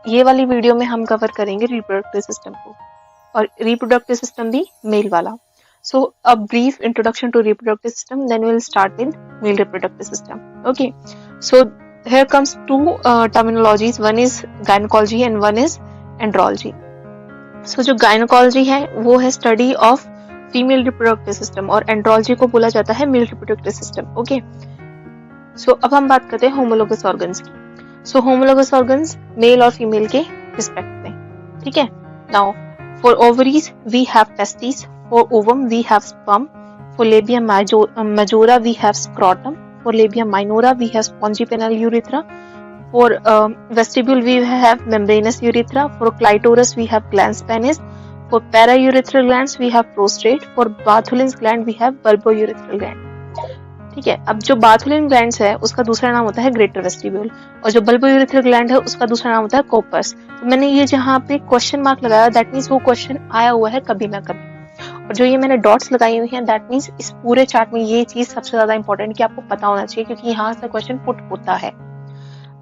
ये वाली वीडियो में हम कवर करेंगे रिप्रोडक्टिव सिस्टम को, और रिप्रोडक्टिव सिस्टम भी मेल वाला. So a brief introduction to reproductive system, then we'll start with male reproductive system. Okay, so here comes two terminologies, one is gynecology and one is andrology. So जो gynecology है वो है study of female reproductive system और andrology को बोला जाता है male reproductive system. Okay, so अब हम बात करते हैं homologous organs की. So homologous organs male और female के respect में, ठीक है. Now for ovaries we have testes. For ovum we have sperm. For labia majora we have scrotum. For labia minora we have spongipenal urethra. For vestibule we have membranous urethra. For clitoris we have glans penis. For paraurethral glands we have prostate. For Bartholin's gland we have bulbourethral gland. ठीक है. अब जो Bartholin glands है उसका दूसरा नाम होता है ग्रेटर वेस्टिब्यूल, और जो बल्बोयूरेथ्रल ग्लैंड है उसका दूसरा नाम होता है कोपर्स. तो मैंने ये जहाँ पे क्वेश्चन मार्क लगाया दैट मीन्स वो क्वेश्चन आया हुआ है कभी ना कभी, और जो ये मैंने डॉट्स लगाई हुई हैं दैट मीन्स इस पूरे चार्ट में ये चीज सबसे ज्यादा इंपॉर्टेंट कि आपको पता होना चाहिए, क्योंकि यहाँ से क्वेश्चन पुट होता है.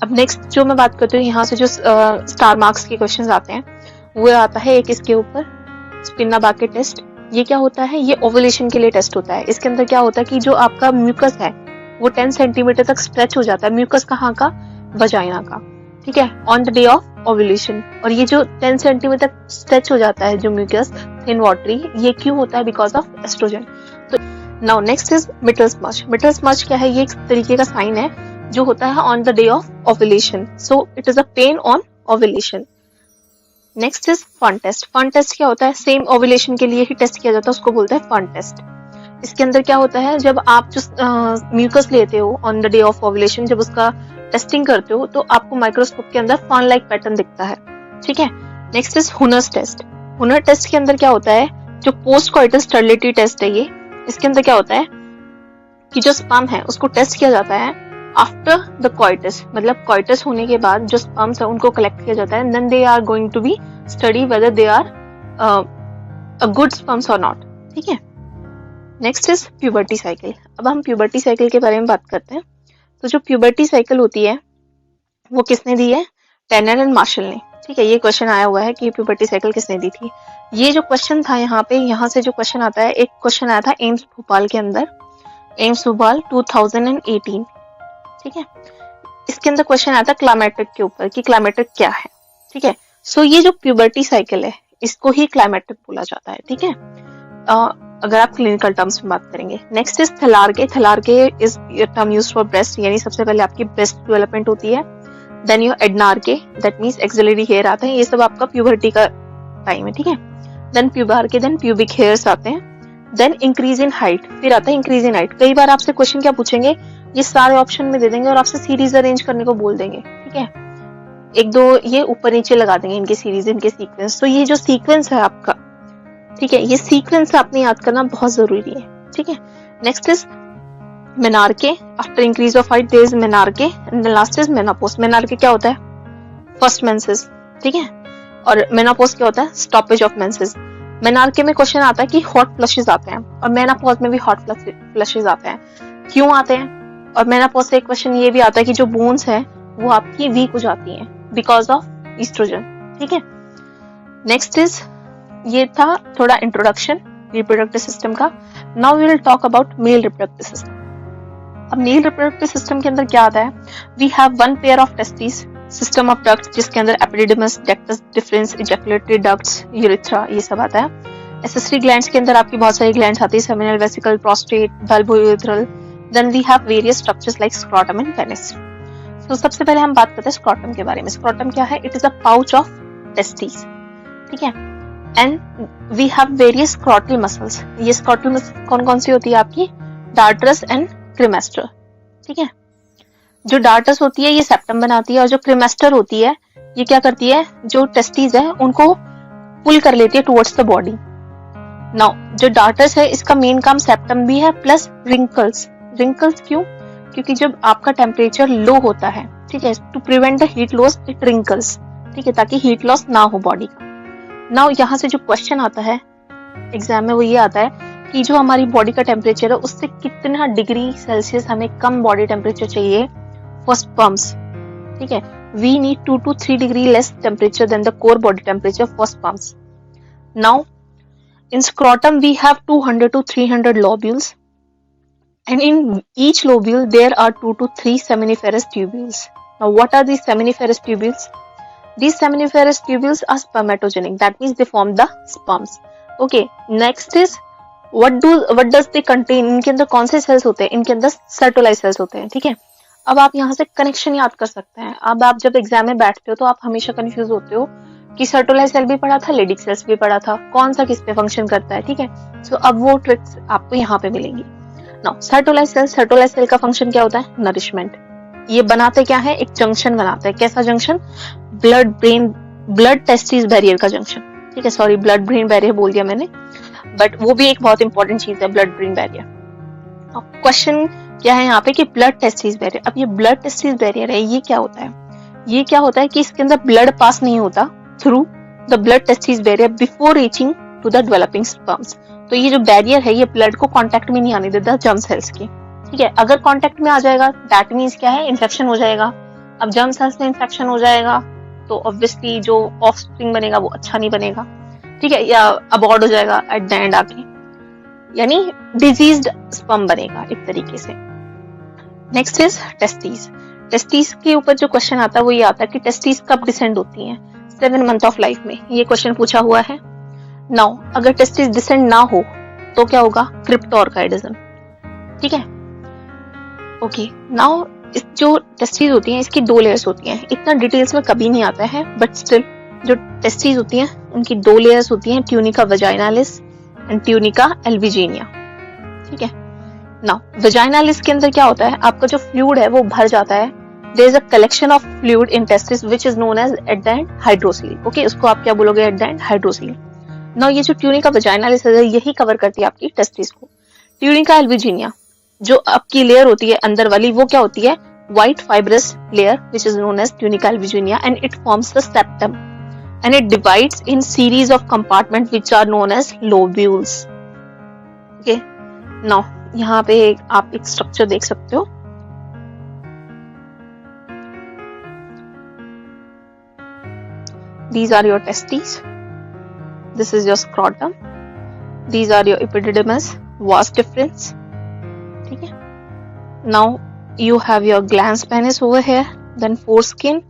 अब नेक्स्ट जो मैं बात करती हूँ, यहाँ से जो स्टार मार्क्स के क्वेश्चन आते हैं वो आता है एक इसके ऊपर स्पिना-बाके टेस्ट. ये क्या होता है? ये ओवुलेशन के लिए टेस्ट होता है. इसके अंदर क्या होता है कि जो आपका म्यूकस है वो 10 सेंटीमीटर तक स्ट्रेच हो जाता है. म्यूकस कहाँ का? वजाइना का, ठीक है, on the day of ovulation. और ये जो 10 सेंटीमीटर तक स्ट्रेच हो जाता है जो म्यूकस थिन वाटरी, ये क्यों होता है? Because of estrogen. तो now next is mittelschmerz. Mittelschmerz क्या है? ये एक तरीके का साइन है जो होता है on the day of ovulation. So it is a pain on ovulation. Next is fun test. Fun test क्या होता है? सेम ओवुलेशन के लिए ही टेस्ट किया जाता है, उसको बोलते हैं फन टेस्ट. इसके अंदर क्या होता है? जब आप जो म्यूकस लेते हो on the day of ovulation, जब उसका टेस्टिंग करते हो तो आपको माइक्रोस्कोप के अंदर फन लाइक पैटर्न दिखता है, ठीक है. Next is Huhner's test. Huhner test के अंदर क्या होता है? जो पोस्ट कॉइटस स्टरलिटी टेस्ट है ये, इसके अंदर क्या होता है कि जो स्पर्म है उसको टेस्ट किया जाता है आफ्टर द कॉइटस, मतलब कॉइटस होने के बाद जो स्पर्म्स है उनको कलेक्ट किया जाता है. Then they are going to be study whether they are a good sperms और नॉट, ठीक है. Next is puberty cycle. अब हम प्यूबर्टी साइकिल के बारे में बात करते हैं. तो जो प्यूबर्टी साइकिल होती है वो किसने दी है? टर्नर एंड मार्शल ने, ठीक है. ये क्वेश्चन आया हुआ है कि प्यूबर्टी साइकिल किसने दी थी. ये जो क्वेश्चन था यहाँ पे, यहाँ से जो क्वेश्चन आता है, एक क्वेश्चन आया था एम्स भोपाल के अंदर, एम्स भोपाल 2018, ठीक है. इसके अंदर क्वेश्चन आया था क्लाइमेटिक के ऊपर कि क्लाइमेटिक क्या है, ठीक है. सो ये जो प्यूबर्टी साइकिल है इसको ही क्लाइमेटिक बोला जाता है, ठीक है, अगर आप क्लिनिकल टर्म्स में बात करेंगे. Next is thelarche. Thelarche is term used for breast, यानी सबसे पहले आपकी ब्रेस्ट डेवलपमेंट होती है. Then your adrenarche, that means axillary hair आता है. ये सब आपका प्यूबर्टी का टाइम है, ठीक है. देन प्यूबार्के, देन प्यूबिक हेयर्स आते हैं. देन इंक्रीज इन हाइट, फिर आता है इंक्रीज इन हाइट. कई बार आपसे क्वेश्चन क्या पूछेंगे, ये सारे ऑप्शन में दे देंगे और आपसे सीरीज अरेंज करने को बोल देंगे, ठीक है. एक दो ये ऊपर नीचे लगा देंगे इनके सीरीज, इनके सीक्वेंस. तो ये जो सीक्वेंस है आपका, ठीक है, ये सीक्वेंस आपने याद करना बहुत जरूरी है, ठीक है. Next is menarche. After increase of height there is menarche and last is menopause. Menarche क्या होता है? फर्स्ट मेंसेस, ठीक है. और मेनोपॉज क्या होता है? Stoppage of menses. मेनार्के में क्वेश्चन आता है कि हॉट फ्लशेस आते हैं, और मेनोपॉज में भी हॉट फ्लशेस आते हैं. क्यों आते हैं? और मेनोपॉज से एक क्वेश्चन ये भी आता है कि जो बोन्स है वो आपकी वीक हो जाती हैं बिकॉज ऑफ ईस्ट्रोजन, ठीक है. नेक्स्ट इज, ये था थोड़ा इंट्रोडक्शन रिप्रोडक्टिव सिस्टम का. Now we will talk about male reproductive system. अब मेल रिप्रोडक्टिव सिस्टम के अंदर क्या आता है? We have one pair of testis, system of ducts जिसके अंदर epididymis, ductus deferens, ejaculatory ducts, urethra, ये सब आता है. एसेसरी ग्लैंड्स के अंदर आपकी बहुत सारी ग्लैंड्स आती है, seminal vesicle, prostate, bulbourethral. Then we have various structures like scrotum and penis. तो सबसे पहले हम बात करते हैं स्क्रोटम के बारे में. स्क्रोटम क्या है? It is a pouch of testis, ठीक है. And we have various scrotal muscles. ये स्क्रोटल मसल्स कौन कौन सी होती है आपकी? डार्टरस एंड क्रिमेस्टर, ठीक है. जो डार्टस होती है ये सेप्टम बनाती है, और जो क्रिमेस्टर होती है ये क्या करती है? जो टेस्टिस है उनको पुल कर लेती है टुवर्ड्स द बॉडी. नाउ जो डार्टस है इसका मेन काम सेप्टम भी है प्लस रिंकल्स. रिंकल्स क्यों? क्योंकि जब आपका टेम्परेचर लो होता है, ठीक है, to prevent the heat loss it wrinkles, ठीक है, ताकि हीट लॉस ना हो बॉडी का. नाउ यहाँ से जो क्वेश्चन आता है एग्जाम में वो ये आता है कि जो हमारी बॉडी का टेम्परेचर है उससे कितना डिग्री सेल्सियस हमें कम बॉडी टेम्परेचर चाहिए फॉर स्पर्म्स, ठीक है। We need 2 to 3 degree less temperature than the core body temperature for sperms. Now in scrotum we have 200 to 300 lobules and in each lobule there are 2 to 3 seminiferous tubules. Now what are these seminiferous tubules? These seminiferous tubules are spermatogenic, that means they form the sperms. Okay, next is what does they contain? इनके अंदर कौन से sales होते हैं? इनके अंदर सर्टोलाइज sales होते हैं, ठीक है। अब आप यहाँ से कनेक्शन याद कर सकते हैं। अब आप जब एग्जाम में बैठते हो तो आप हमेशा कंफ्यूज होते हो कि सर्टोलाइज सेल भी पढ़ा था, लेडिक सेल्स भी पढ़ा था, कौन सा किस पे फंक्शन करता है, ठीक है। सो अब वो ट्रिक्स आपको यहाँ पे मिलेंगी। नाउ सर्टोलाइज सेल का फंक्शन क्या होता है? नरिशमेंट। ये बनाते क्या है? एक जंक्शन बनाते हैं। कैसा जंक्शन? ब्लड टेस्टिस बैरियर का जंक्शन, ठीक है। सॉरी, ब्लड ब्रेन बैरियर बोल दिया मैंने, बट वो भी एक बहुत इंपॉर्टेंट चीज है, ब्लड ब्रेन बैरियर। अब क्वेश्चन क्या है यहाँ पे कि ब्लड टेस्टिस बैरियर। अब ये ब्लड टेस्टिस बैरियर है, ये क्या होता है? ये क्या होता है कि इसके अंदर ब्लड पास नहीं होता through the blood testis barrier before reaching to the developing sperms. तो ये जो बैरियर है ये ब्लड को कांटेक्ट में नहीं आने देता जर्म सेल्स के, ठीक है। अगर कांटेक्ट में आ जाएगा दैट मींस क्या है? इन्फेक्शन हो जाएगा। अब जर्म सेल्स में इन्फेक्शन हो जाएगा तो ऑब्वियसली जो ऑफस्प्रिंग बनेगा वो अच्छा नहीं बनेगा, ठीक है, या अबॉर्ट हो जाएगा एट द एंड आके, यानी डिजीज्ड स्पर्म बनेगा एक तरीके से। Next is testis. टेस्टिस के ऊपर जो क्वेश्चन आता है वो ये आता है कि टेस्टिस कब डिसेंड होती हैं? 7 मंथ ऑफ लाइफ में। ये क्वेश्चन पूछा हुआ है। नाउ अगर टेस्टिस डिसेंड ना हो तो क्या होगा? क्रिप्टोऑर्काइडिज्म, ठीक है। ओके, नाउ इस जो टेस्टिस होती हैं इसकी 2 लेयर्स होती हैं। इतना डिटेल्स में कभी नहीं आता है, बट स्टिल जो टेस्टिस होती हैं उनकी 2 लेयर्स होती हैं, ट्यूनिका वजाइनालिस एंड ट्यूनिका एल्विजीनिया, ठीक है। नाउ वजाइनालिस के अंदर क्या होता है? आपका जो फ्लूइड है वो भर जाता है। There is a collection of fluid in testis which is known as at the end hydrocele. Okay, उसको आप क्या बोलोगे? At the end hydrocele. Now ये जो ट्यूनिका वजाइनालिस है यही कवर करती है आपकी टेस्टिस को। ट्यूनिका एल्विजीनिया जो आपकी लेयर होती है अंदर वाली वो क्या होती है? White fibrous layer which is known as tunica albuginea and it forms the septum and it divides in series of compartments which are known as lobules. Okay, now यहाँ पे आप एक स्ट्रक्चर देख सकते हो। These are your testes. This is your scrotum. These are your epididymis, vas deferens. ठीक है। Now you have your glans penis over here, then foreskin,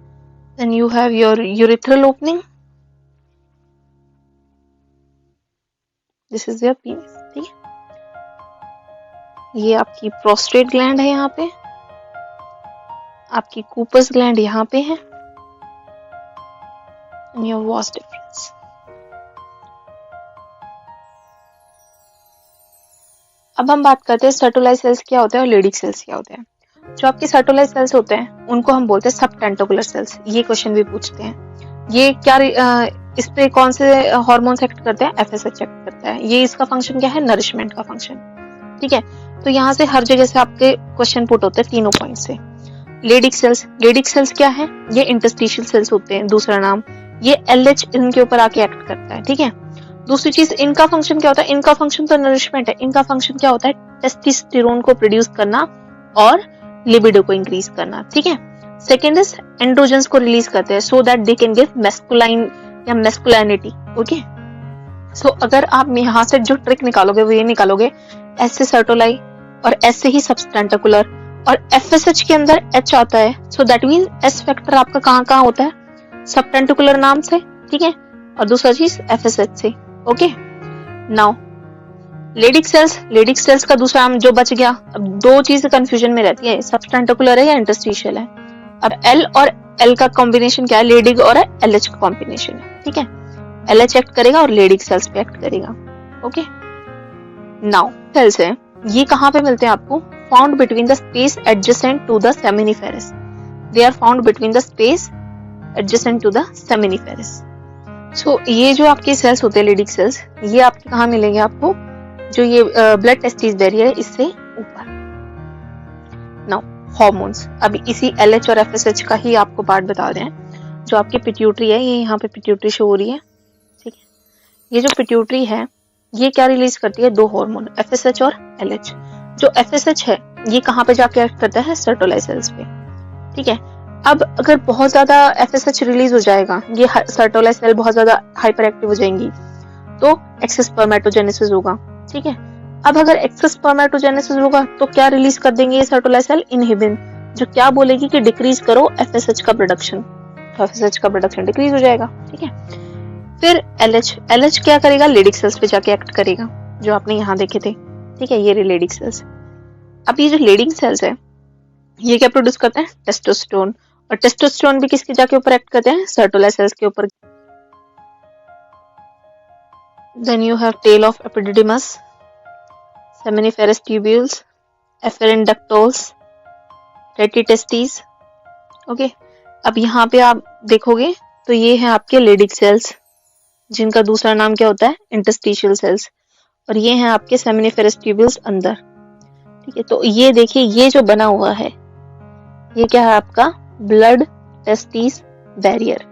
then you have your urethral opening. This is your penis, ठीक है। ये आपकी prostate gland है, यहाँ पे आपकी कूपर्स ग्लैंड यहाँ पे है, योर वास डिफरेंस। अब हम बात करते हैं सर्टोलाइज सेल्स क्या होते हैं और लेडिक सेल्स क्या होते हैं। जो आपके सर्टोलाइज सेल्स होते हैं उनको हम बोलते हैं सब टेंटिकुलर सेल्स। ये क्वेश्चन भी पूछते हैं। ये क्या इस पे कौन से हार्मोन्स एक्ट करते हैं? एफएसएच एक्ट करता है। ये इसका फंक्शन क्या है? नरिशमेंट का फंक्शन, ठीक है। तो यहाँ से हर जगह से आपके क्वेश्चन पुट होते हैं तीनों पॉइंट से। लेडिक सेल्स क्या है? ये इंटरस्टिशियल सेल्स होते हैं, दूसरा नाम। ये एलएच इनके ऊपर आके एक्ट करता है, ठीक है। दूसरी चीज, इनका फंक्शन क्या होता है? इनका फंक्शन तो नरिशमेंट है, इनका फंक्शन क्या होता है? टेस्टोस्टेरोन को प्रोड्यूस करना और लिबिडो को इंक्रीज करना, ठीक है। सेकेंड इज एंड्रोजन्स को रिलीज करते हैं so that they can give masculine या मैस्कुलिनिटी। ओके, सो अगर आप यहाँ से जो ट्रिक निकालोगे वो ये निकालोगे, एस से सर्टोलाई और एस से ही सबस्टेंटिकुलर और एफएसएच के अंदर एच आता है, so that mean S factor आपका कहाँ कहाँ होता है? सबटेंटिकुलर नाम से, ठीक है, और दूसरा चीज एफएसएच से। ओके, नाउ लेडिक सेल्स का दूसरा नाम जो बच गया, अब 2 चीज कंफ्यूजन में रहती है, सबस्टेंटिकुलर है या इंटरस्टिशियल है। अब एल और एल का कॉम्बिनेशन क्या है? लेडिक और एलएच का कॉम्बिनेशन है, ठीक है। एलएच एक्ट करेगा और लेडिक सेल्स पे एक्ट करेगा। ओके, नाउ सेल्स है ये कहाँ पे मिलते हैं आपको? Found between the space adjacent to the seminiferous. They are found between the space adjacent to the seminiferous. So ये जो आपके सेल्स होते हैं लेडिक सेल्स, ये आपके कहाँ मिलेंगे आपको? जो ये ब्लड टेस्टिस बैरियर है इससे ऊपर। नाउ हार्मोन्स, अभी इसी एलएच और एफएसएच का ही आपको पार्ट बता रहे हैं। जो आपकी पिट्यूटरी है, ये यहाँ पे पिट्यूटरी शो हो रही है, ठीक है। ये जो पिट्यूटरी है ये क्या रिलीज करती है, दो हार्मोन FSH और LH। जो FSH है ये कहाँ पे जाके एक्ट करता है, सर्टोलाई सेल्स पे, ठीक है। अब अगर बहुत ज्यादा FSH रिलीज हो जाएगा, ये सर्टोलाई सेल बहुत ज्यादा हाइपर एक्टिव हो जाएंगी, तो एक्सेस स्पर्मेटोजेनेसिस होगा, ठीक है। अब अगर एक्सेस स्पर्मेटोजेनेसिस होगा तो क्या रिलीज कर देंगे ये सर्टोलाई सेल, इनहिबिन, जो क्या बोलेगी कि डिक्रीज करो FSH का प्रोडक्शन, तो FSH का प्रोडक्शन डिक्रीज हो जाएगा, ठीक है। फिर LH क्या करेगा, लेडिक सेल्स पे जाके एक्ट करेगा, जो आपने यहाँ देखे थे, ठीक है, ये लेडिक सेल्स। अब ये जो लेडिक सेल्स है ये क्या प्रोड्यूस करते हैं, टेस्टोस्टेरोन, और टेस्टोस्टेरोन भी किसके जाके ऊपर एक्ट करते हैं, सर्टोलाई सेल्स के ऊपर। Then you have tail of epididymis, seminiferous tubules, efferent ductules, retitestes, okay. अब यहाँ पे आप देखोगे तो ये है आपके लेडिक सेल्स, जिनका दूसरा नाम क्या होता है, इंटरस्टिशियल सेल्स, और ये हैं आपके सेमिनिफेरस ट्यूब्यूल्स अंदर, ठीक है। तो ये देखिए ये जो बना हुआ है ये क्या है आपका ब्लड टेस्टिस बैरियर,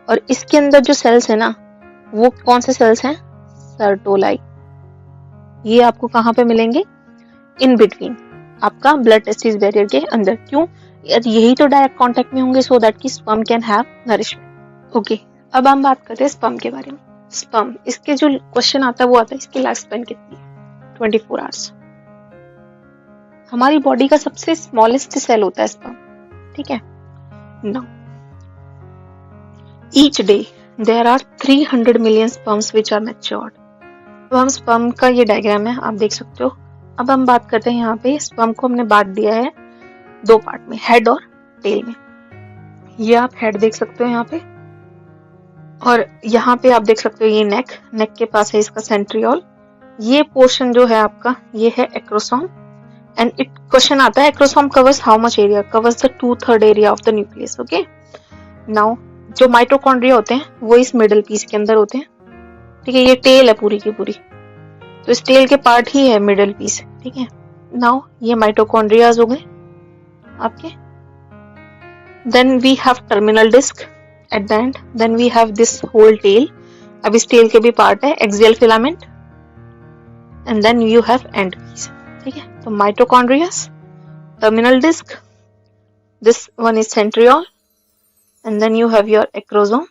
और इसके अंदर जो सेल्स है ना वो कौन से सेल्स हैं, सर्टोलाई। ये आपको कहाँ पे मिलेंगे, इन बिटवीन आपका ब्लड टेस्टिस बैरियर के अंदर। क्यों, यही तो डायरेक्ट कांटेक्ट में होंगे, सो दैट कि sperm can have nourishment, okay. अब हम बात करते हैं स्पर्म के बारे में। स्पर्म, इसके जो क्वेश्चन आता है वो आता है इसकी लाइफ स्पैन कितनी है, 24 आवर्स। हमारी बॉडी का सबसे स्मॉलेस्ट सेल होता है स्पर्म, ठीक है। Now each day there are 300 million sperms which are matured. अब हम स्पर्म का ये डायग्राम है, आप देख सकते हो। अब हम बात करते हैं यहाँ पे स्पर्म को हमने बांट दिया है दो पार्ट में, हेड और टेल में। ये आप हेड देख सकते हो यहाँ पे, और यहाँ पे आप देख सकते हो ये नेक के पास है इसका सेंट्रियोल। ये पोर्शन जो है आपका ये है एक्रोसोम, एंड इट क्वेश्चन आता है acrosome covers how much area, covers the 2/3 area of the nucleus, okay. Now जो माइटोकॉन्ड्रिया होते हैं वो इस मिडिल पीस के अंदर होते हैं, ठीक है। ये टेल है पूरी की पूरी, तो इस टेल के पार्ट ही है मिडिल पीस, ठीक है। नाउ ये माइटोकॉन्ड्रियाज हो गए आपके। Then we have terminal disc at the end, then we have this whole tail. अब इस टेल के भी पार्ट है axial filament, and then you have end piece, ठीक है। तो mitochondrias, terminal disc, this one is centriole, and then you have your acrosome,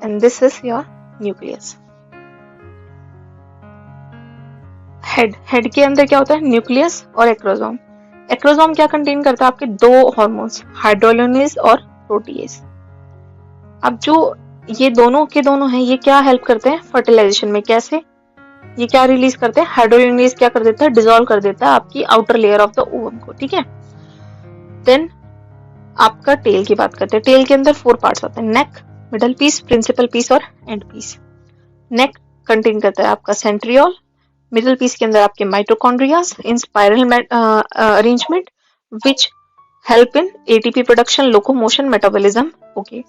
and this is your nucleus. Head के अंदर क्या होता है, न्यूक्लियस और एक्रोसोम। एक्रोसोम क्या कंटेन करता है, आपके दो हार्मोन्स, हाइड्रोलिनेज और प्रोटीएज। अब जो ये दोनों के दोनों हैं ये क्या हेल्प करते हैं फर्टिलाइजेशन में, कैसे, ये क्या रिलीज करते हैं, हाइड्रोलिनेज क्या कर देता है, डिसॉल्व कर देता है आपकी outer layer of the ovum को, ठीक है। देन आपका टेल की बात करते हैं। टेल के अंदर 4 पार्ट्स होते हैं, neck, middle piece, principal piece और एंड पीस। नेक कंटेन करता है आपका सेंट्रियोल, मिडल पीस के अंदर आपके mitochondrias in spiral arrangement which help in ATP production, locomotion, metabolism, okay.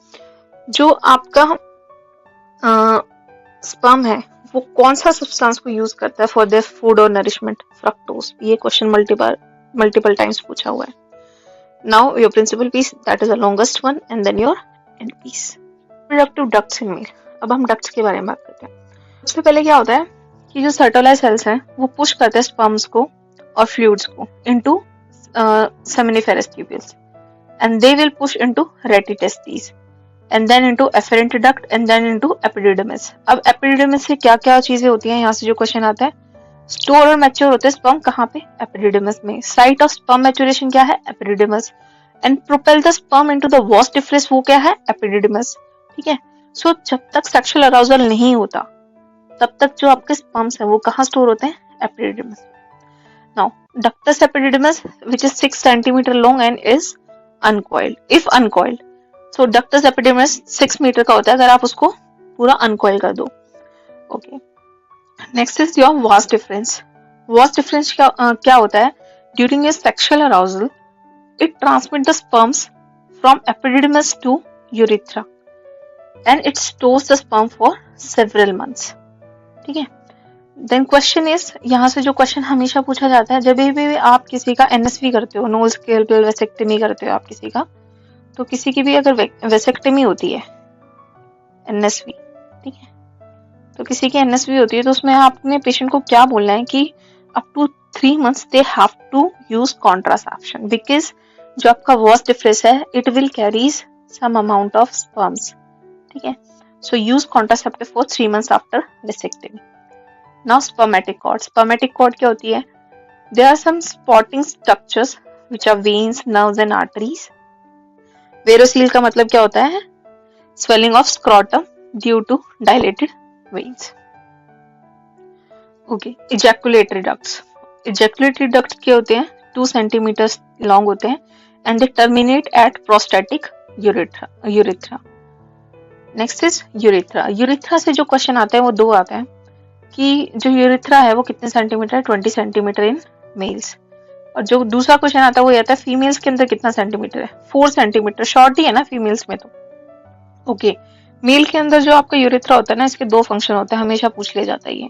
जो आपका स्पर्म है वो कौन सा सब्सटेंस को यूज करता है फॉर देयर फूड और नरिशमेंट, फ्रक्टोज। ये क्वेश्चन मल्टीपल टाइम्स पूछा हुआ है। Now your principal piece, that is the longest one, and then your end piece. Reproductive ducts in male. अब हम ducts के बारे में बात करते हैं। सबसे पहले क्या होता है कि जो सर्टोलाई सेल्स हैं वो पुश करते हैं स्पर्म्स को और फ्लूइड्स को into seminiferous tubules, and they will push into retitestes, and then into efferent duct, and then into epididymis. अब epididymis से क्या क्या चीजें होती हैं, यहाँ से जो क्वेश्चन आता है, स्टोर और मैच्योर होते हैं स्पर्म कहाँ पे, एपिडिडिमस में। साइट ऑफ स्पर्म मैच्योरेशन क्या है, epididymis, and propel the sperm into the vas deferens, वो क्या है, एपिडिडिमस, ठीक है। सो जब तक सेक्सुअल अराउजल नहीं होता तब तक जो आपके स्पर्म्स हैं वो कहाँ स्टोर होते हैं, epididymis. Now ductus epididymis which is 6 centimetre long and is uncoiled, if uncoiled. So ductus epididymis 6 metre का होता है अगर आप उसको पूरा अनकॉइल कर दो, okay. Next is your vas deferens. Vas deferens क्या होता है, during a sexual arousal it transmit the sperms from epididymis to urethra and it stores the sperm for several months, ठीक है। देन क्वेश्चन इज, यहाँ से जो question हमेशा पूछा जाता है जब भी आप किसी का एनएसवी करते हो, नोज स्केलेटल वेसेक्टमी करते हो आप किसी का, तो किसी की भी अगर वेसेक्टमी होती है, एनएसवी, ठीक है, तो किसी की NSV होती है तो उसमें आपने पेशेंट को क्या बोलना है कि up to 3 months they have to use contraception, because जो आपका वॉस डिफरेंस है it will carries some amount of sperms, ठीक है। So use contraceptive for 3 months after dissecting. Now spermatic cord, spermatic cord क्या होती है? There are some spotting structures which are veins, nerves and arteries. Varicocele का मतलब क्या होता है? Swelling of scrotum due to dilated veins. Okay, ejaculatory ducts, ejaculatory ducts क्या होते हैं? 2 सेंटीमीटर लॉन्ग होते हैं and they terminate at prostatic urethra. Next is urethra. Urethra से जो क्वेश्चन आते हैं वो दो आते हैं कि जो यूरेथ्रा है वो कितने सेंटीमीटर है? 20 सेंटीमीटर इन मेल्स। और जो दूसरा क्वेश्चन आता है वो आता है फीमेल्स के अंदर कितना सेंटीमीटर है? 4 सेंटीमीटर। शॉर्ट ही है ना फीमेल्स में तो। ओके, मेल के अंदर जो आपका यूरेथ्रा होता है ना, इसके दो फंक्शन होते हैं, हमेशा पूछ लिया जाता है ये।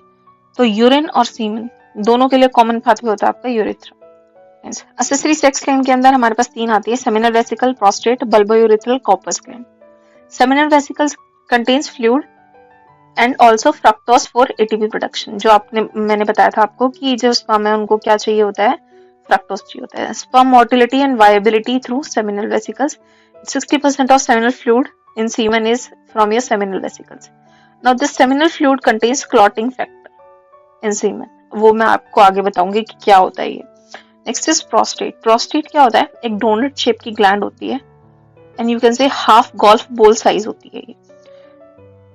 तो यूरिन और सीमन दोनों के लिए कॉमन पाथवे होता है आपका यूरेथ्रा। एक्सेसरी सेक्स ग्लैंड के अंदर हमारे पास 3 आती है, seminal vesicle, prostate, bulbourethral, corpus gland. Seminal vesicles contains fluid and also fructose for ATP production. जो मैंने बताया था आपको कि जो स्पर्म है उनको क्या चाहिए होता है? फ्रक्टोज चाहिए होता है। Sperm motility and viability through seminal vesicles. 60% of seminal fluid in semen is from your seminal vesicles. Now this seminal fluid contains clotting factor in semen. वो मैं आपको आगे बताऊंगी कि क्या होता है ये। Next is prostate. प्रोस्टेट क्या होता है? एक डोनट शेप की ग्लैंड होती है and you can say half golf ball size होती है ये।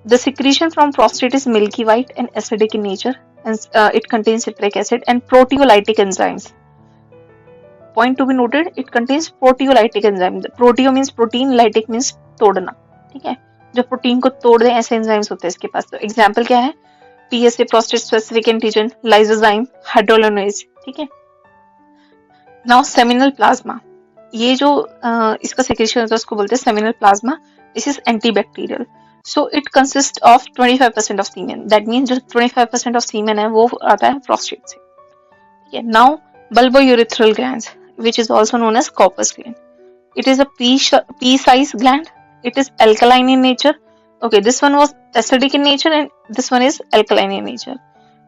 The secretion from prostate is milky white and acidic in nature and it contains citric acid and proteolytic enzymes. Point to be noted, it contains proteolytic enzyme. Proteo means protein, lytic means तोड़ना, ठीक है, जो protein को तोड़ दें ऐसे enzymes होते हैं इसके पास। तो एग्जांपल क्या है? PSA, prostate specific antigen, lysozyme, hyaluronidase, ठीक है। नाउ सेमिनल प्लाज्मा, ये जो इसका सेक्रेशन होता है उसको बोलते हैं seminal plasma. This is antibacterial, so it consist of 25% of semen. That means जो 25% ऑफ सीमेन है वो आता है प्रोस्टेट से, ठीक है। Now bulbourethral glands which is also known as corpus gland. It is a pea-sized gland. It is alkaline in nature. Okay, this one was acidic in nature and this one is alkaline in nature.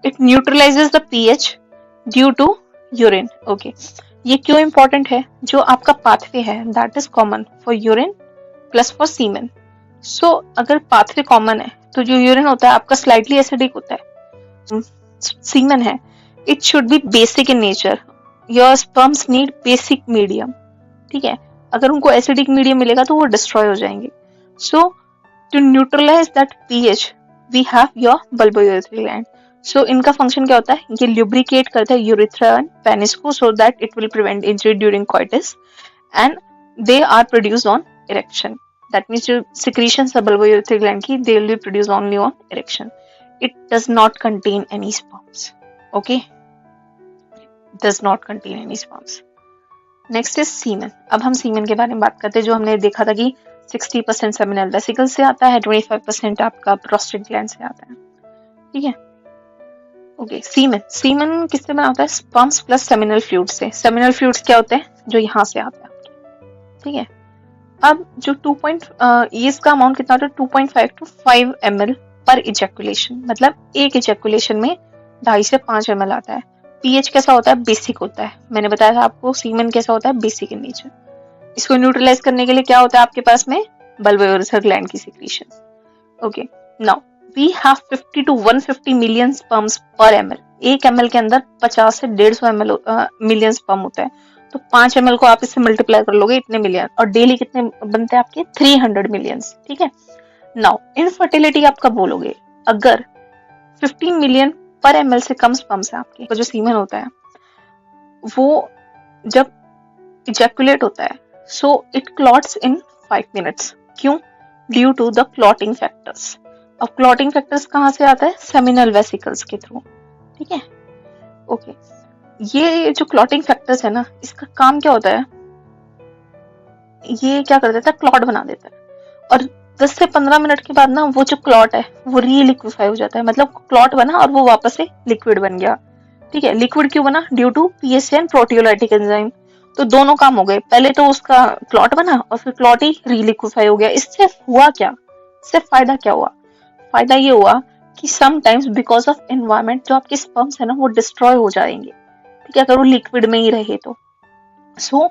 It neutralizes the pH due to urine. Okay, ये क्यों important है? जो आपका pathway है that is common for urine plus for semen. So अगर pathway common है तो जो urine होता है आपका slightly acidic होता है, semen है it should be basic in nature. Your sperms need basic medium, ठीक है। अगर उनको एसिडिक मीडियम मिलेगा तो वो डिस्ट्रॉय हो जाएंगे। So to neutralize that pH we have your bulbourethral gland. So इनका फंक्शन क्या होता है? ये ल्यूब्रिकेट करता है यूरेथ्रा एंड पेनिस को so that it will prevent injury during coitus and they are produced on erection. That means जो secretions है बल्बोयूरेथ्रल ग्लैंड की they will be produced only on erection. It does not contain any sperms, okay, does not contain any sperms. Next is semen. अब हम सीमेन के बारे में बात करते हैं, जो हमने देखा था कि 60% सेमिनल वेसिकल से आता है, 25% आपका प्रोस्टेट ग्लैंड से आता है, ठीक है। ओके, सीमेन, सीमेन किससे बना होता है? स्पर्म्स प्लस सेमिनल फ्लूइड से। सेमिनल फ्लूइड्स क्या होते हैं? जो यहाँ से आते हैं आपके, ठीक है। अब जो इसका अमाउंट कितना होता है? 2.5 to 5 ml पर इजैकुलेशन, मतलब एक इजैकुलेशन में 2.5 से 5 ml आता है। पीएच कैसा होता है? बेसिक होता है। मैंने बताया था आपको सीमेन कैसा होता है? Basic in nature. इसको न्यूट्रलाइज करने के लिए क्या होता है आपके पास में? बल्बोयूरेथ्रल ग्लैंड की secretion. Okay, now we have 50 to 150 million sperms per ml। 1 ml के अंदर 50 से 150 मिलियन स्पर्म होता है। तो 5 ml को आप इससे मल्टीप्लाई कर लोगे, इतने मिलियन, और डेली कितने बनते हैं आपके? 300 मिलियंस, ठीक है। नाउ इनफर्टिलिटी आप कब बोलोगे? अगर 15 मिलियन पर ml से कम स्पर्म्स है आपके, तो जो सीमेन होता है वो जब इजैकुलेट होता है so it clots in 5 minutes. क्यों? Due to the clotting factors. अब क्लॉटिंग फैक्टर्स कहाँ से आता है? सेमिनल वेसिकल्स के थ्रू, ठीक है। ओके, ये जो क्लॉटिंग फैक्टर्स है ना, इसका काम क्या होता है? ये क्या कर देता है? क्लॉट बना देता है, और 10 से 15 मिनट के बाद ना वो जो क्लॉट है वो रीलिक्विफाई हो जाता है। मतलब क्लॉट बना और वो वापस से लिक्विड बन गया, ठीक है। लिक्विड क्यों बना? Due to PSA and proteolytic enzyme. तो दोनों काम हो गए, पहले तो उसका क्लॉट बना और फिर क्लॉट ही रीलिक्विफाई हो गया। इससे हुआ क्या? इससे फायदा क्या हुआ? फायदा ये हुआ कि समटाइम्स बिकॉज ऑफ एनवायरमेंट जो आपके स्पर्म्स है ना वो डिस्ट्रॉय हो जाएंगे, ठीक है, अगर वो लिक्विड में ही रहे तो। सो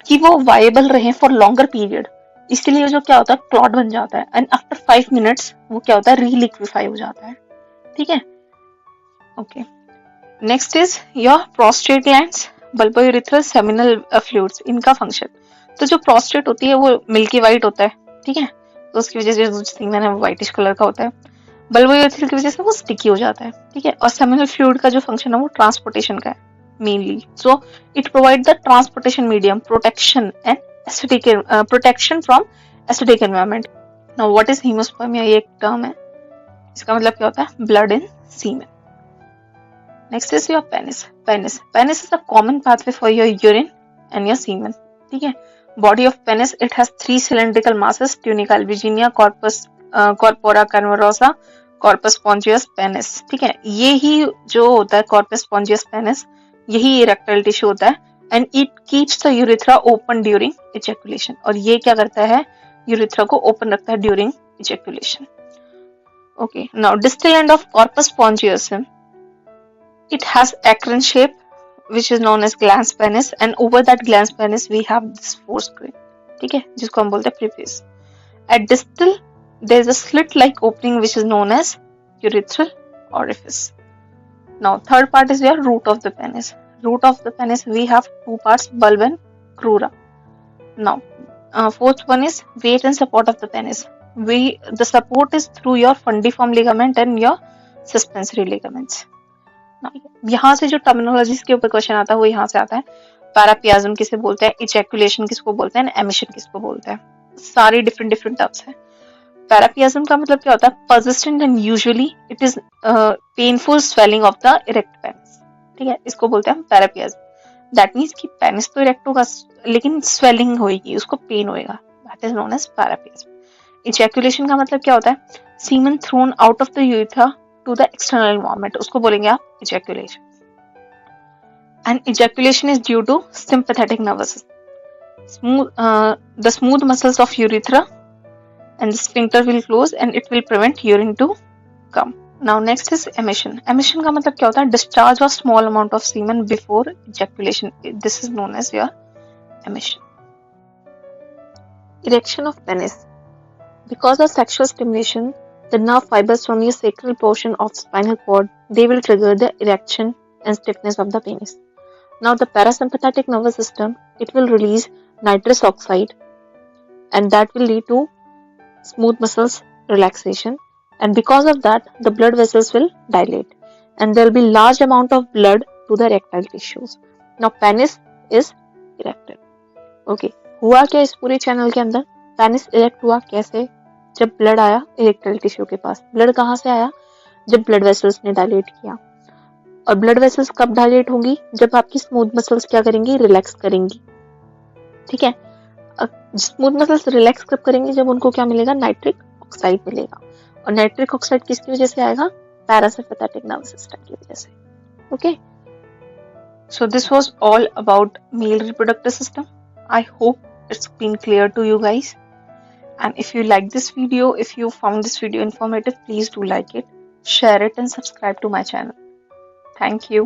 कि वो वायबल रहे फॉर लॉन्गर पीरियड, इसलिए जो क्या होता है क्लॉट बन जाता है एंड आफ्टर 5 मिनट्स वो क्या होता है रीलिक्विफाई हो जाता है, ठीक है। Okay, next is your prostate glands, bulbourethral seminal fluids, इनका फंक्शन। तो जो प्रोस्टेट होती है वो मिल्की वाइट होता है, ठीक है, तो उसकी वजह से जो सीमेन है वो व्हाइटिश कलर का होता है। बल्बोयूरेथ्रल की वजह से वो स्टिकी हो जाता है, ठीक है। और सेमिनल फ्लूइड का जो फंक्शन है वो ट्रांसपोर्टेशन का है mainly. So it provide the transportation medium, protection and acidic protection from acidic environment. Now what is haemospermia, ये एक टर्म है, इसका मतलब क्या होता है blood in semen. Next is your penis. Penis is a common pathway for your urine and your semen, ठीक है। Body of penis, it has 3 cylindrical masses, tunica albuginea, corpus corpora cavernosa, corpus spongiosum penis, ठीक है। ये ही जो होता है corpus spongiosum penis, यही erectile tissue होता है and it keeps the urethra open during ejaculation, और ये क्या करता है यूरेथ्रा को ओपन रखता है during ejaculation. Okay, now distal end of corpus spongiosum, it has acorn shape which is known as glans penis, and over that glans penis we have this forescreen, ठीक है, जिसको हम बोलते हैं preface. At distal there is a slit like opening which is known as urethral orifice. Now third part is your root of the penis. Root of the penis we have 2 parts, bulb and crura. Now fourth one is weight and support of the penis. The support is through your fundiform ligament and your suspensory ligaments. यहाँ से जो terminologies के ऊपर question आता है वो यहाँ से आता है। पैरापियाज्म किसे बोलते हैं, इजैकुलेशन किसको बोलते हैं, एमिशन किसको बोलते हैं, सारे डिफरेंट टर्म्स हैं। पैरापियाज्म का मतलब क्या होता है, persistent and usually it is painful swelling of the erect penis, ठीक है, इसको बोलते हैं पैरापियाज्म। दैट मीन्स कि पेनिस तो इरेक्ट होगा लेकिन स्वेलिंग होगी, उसको पेन होएगा, that is known as priapism. Ejaculation का मतलब क्या होता है, semen thrown out of the urethra to the external environment, उसको बोलेंगे आप ejaculation. And ejaculation is due to sympathetic nervous system. The smooth muscles of urethra and the sphincter will close and it will prevent urine to come. Now next is emission. Emission का मतलब क्या होता है, discharge of small amount of semen before ejaculation. This is known as your emission. Erection of penis. Because of sexual stimulation, the nerve fibers from your sacral portion of spinal cord, they will trigger the erection and stiffness of the penis. Now the parasympathetic nervous system, it will release nitrous oxide and that will lead to smooth muscles relaxation, and because of that the blood vessels will dilate and there will be large amount of blood to the erectile tissues. Now penis is erected. Okay, हुआ क्या इस पूरे channel के अंदर, penis erect हुआ कैसे, जब blood आया इरेक्टाइल टिश्यू के पास। ब्लड कहाँ से आया, जब ब्लड वेसल्स ने डायलेट किया, और ब्लड वेसल्स कब डायलेट होंगी, जब आपकी स्मूथ मसल्स क्या करेंगी, रिलैक्स करेंगी, ठीक है। स्मूथ मसल्स रिलैक्स कब करेंगे, जब उनको क्या मिलेगा, नाइट्रिक ऑक्साइड मिलेगा, और नाइट्रिक ऑक्साइड किसकी वजह से आएगा, पैरासिम्पैथेटिक नर्वस सिस्टम की वजह से। Okay, so this was all about male reproductive system. I hope it's been clear to you guys. And if you like this video, if you found this video informative, please do like it, share it and subscribe to my channel. Thank you.